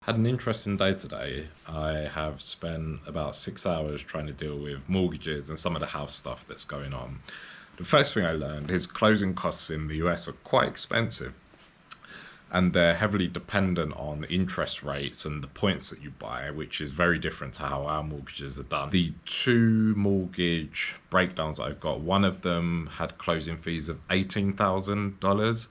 Had an interesting day today. I have spent about 6 hours trying to deal with mortgages and some of the house stuff that's going on. The first thing I learned is closing costs in the US are quite expensive and they're heavily dependent on interest rates and the points that you buy, which is very different to how our mortgages are done. The two mortgage breakdowns that I've got, one of them had closing fees of $18,000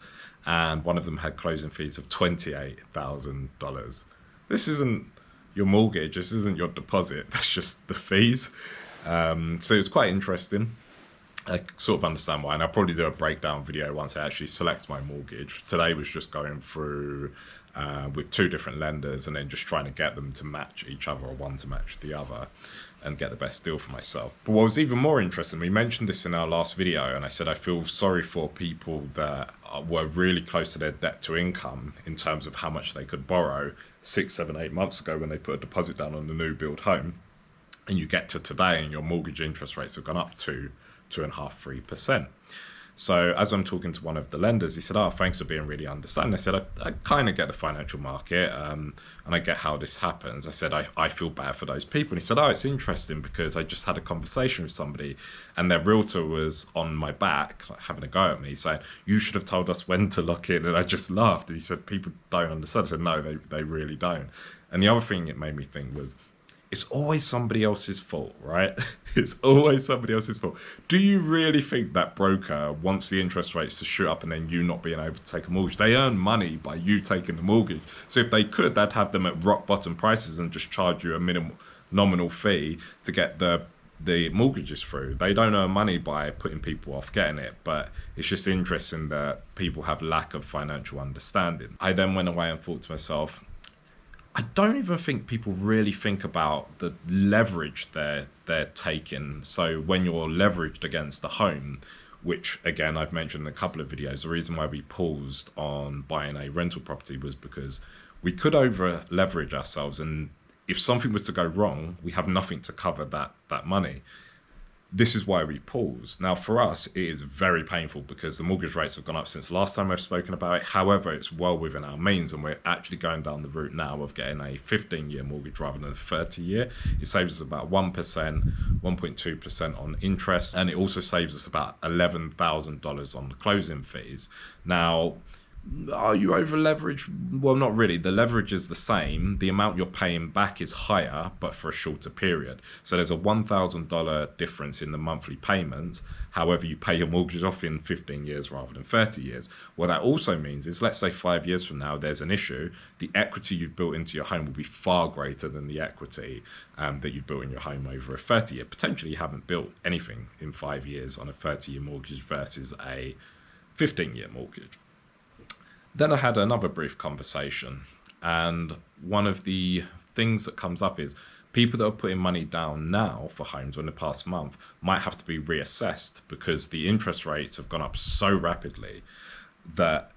and one of them had closing fees of $28,000. This isn't your mortgage, this isn't your deposit, that's just the fees. So it's quite interesting. I sort of understand why, and I'll probably do a breakdown video once I actually select my mortgage. Today was just going through with two different lenders and then just trying to get them to match each other or one to match the other and get the best deal for myself. But what was even more interesting, we mentioned this in our last video, and I said I feel sorry for people that were really close to their debt to income in terms of how much they could borrow 6, 7, 8 months ago when they put a deposit down on the new build home. And you get to today and your mortgage interest rates have gone up to 2.5%, 3%. So as I'm talking to one of the lenders, he said, "Oh, thanks for being really understanding." I said, I kind of get the financial market and I get how this happens. I said, I feel bad for those people. And he said, "Oh, it's interesting because I just had a conversation with somebody and their realtor was on my back, like, having a go at me, saying, 'You should have told us when to lock in.'" And I just laughed. And he said, "People don't understand." I said, "No, they really don't." And the other thing it made me think was, it's always somebody else's fault, right? It's always somebody else's fault. Do you really think that broker wants the interest rates to shoot up and then you not being able to take a mortgage? They earn money by you taking the mortgage. So if they could, they'd have them at rock bottom prices and just charge you a minimal nominal fee to get the mortgages through. They don't earn money by putting people off getting it, but it's just interesting that people have lack of financial understanding. I then went away and thought to myself, I don't even think people really think about the leverage they're taking. So when you're leveraged against the home, which again I've mentioned in a couple of videos, the reason why we paused on buying a rental property was because we could over leverage ourselves, and if something was to go wrong, we have nothing to cover that money. This is why we paused. Now, for us, it is very painful because the mortgage rates have gone up since the last time I've spoken about it. However, it's well within our means, and we're actually going down the route now of getting a 15-year mortgage rather than a 30-year. It saves us about 1%, 1.2% on interest, and it also saves us about $11,000 on the closing fees. Now, are you over leveraged? Well, not really. The leverage is the same. The amount you're paying back is higher, but for a shorter period. So there's a $1,000 difference in the monthly payments. However, you pay your mortgage off in 15 years rather than 30 years. What that also means is, let's say 5 years from now, there's an issue. The equity you've built into your home will be far greater than the equity that you built in your home over a 30-year. Potentially, you haven't built anything in 5 years on a 30-year mortgage versus a 15-year mortgage. Then I had another brief conversation, and one of the things that comes up is people that are putting money down now for homes or in the past month might have to be reassessed because the interest rates have gone up so rapidly that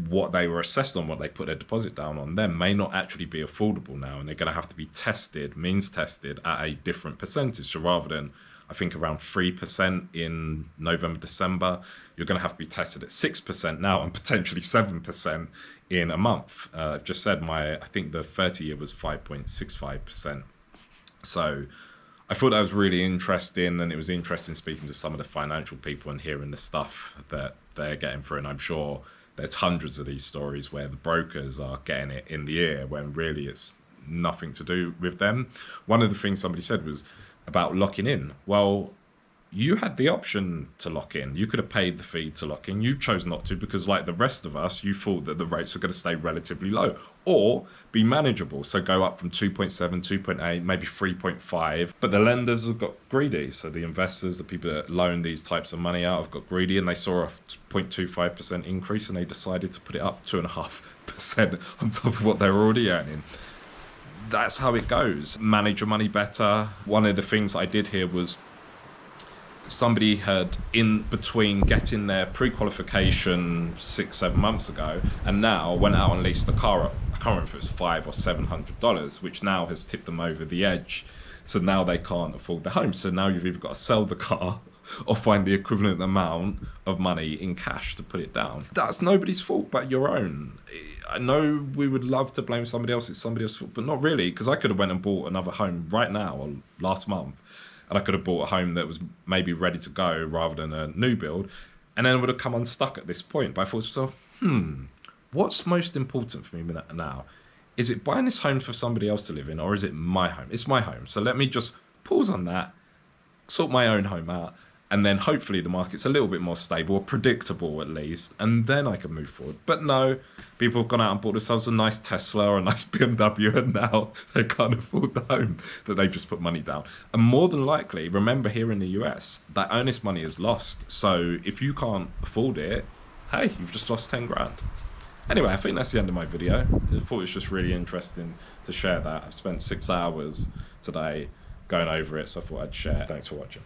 what they were assessed on, what they put their deposit down on, them may not actually be affordable now, and they're going to have to be tested, means tested at a different percentage. So rather than, I think, around 3% in November, December, you're going to have to be tested at 6% now and potentially 7% in a month. I've just said I think the 30-year was 5.65%. So I thought that was really interesting, and it was interesting speaking to some of the financial people and hearing the stuff that they're getting through. And I'm sure there's hundreds of these stories where the brokers are getting it in the ear when really it's nothing to do with them. One of the things somebody said was about locking in. Well, you had the option to lock in. You could have paid the fee to lock in. You chose not to because, like the rest of us, you thought that the rates were going to stay relatively low or be manageable. So go up from 2.7, 2.8, maybe 3.5. But the lenders have got greedy. So the investors, the people that loan these types of money out, have got greedy, and they saw a 0.25% increase and they decided to put it up 2.5% on top of what they were already earning. That's how it goes. Manage your money better. One of the things I did here was somebody had, in between getting their pre-qualification 6-7 months ago and now went out and leased a car up. I can't remember if it was $500 or $700, which now has tipped them over the edge. So now they can't afford the home. So now you've either got to sell the car or find the equivalent amount of money in cash to put it down. That's nobody's fault but your own. I know we would love to blame somebody else, it's somebody else's fault, but not really, because I could have went and bought another home right now or last month, and I could have bought a home that was maybe ready to go rather than a new build, and then it would have come unstuck at this point. But I thought to myself, what's most important for me now? Is it buying this home for somebody else to live in, or is it my home? It's my home. So let me just pause on that, sort my own home out, and then hopefully the market's a little bit more stable or predictable at least, and then I can move forward. But no, people have gone out and bought themselves a nice Tesla or a nice BMW, and now they can't afford the home that they've just put money down. And more than likely, remember here in the US, that earnest money is lost. So if you can't afford it, hey, you've just lost 10 grand. Anyway, I think that's the end of my video. I thought it was just really interesting to share that. I've spent 6 hours today going over it, so I thought I'd share. Thanks for watching.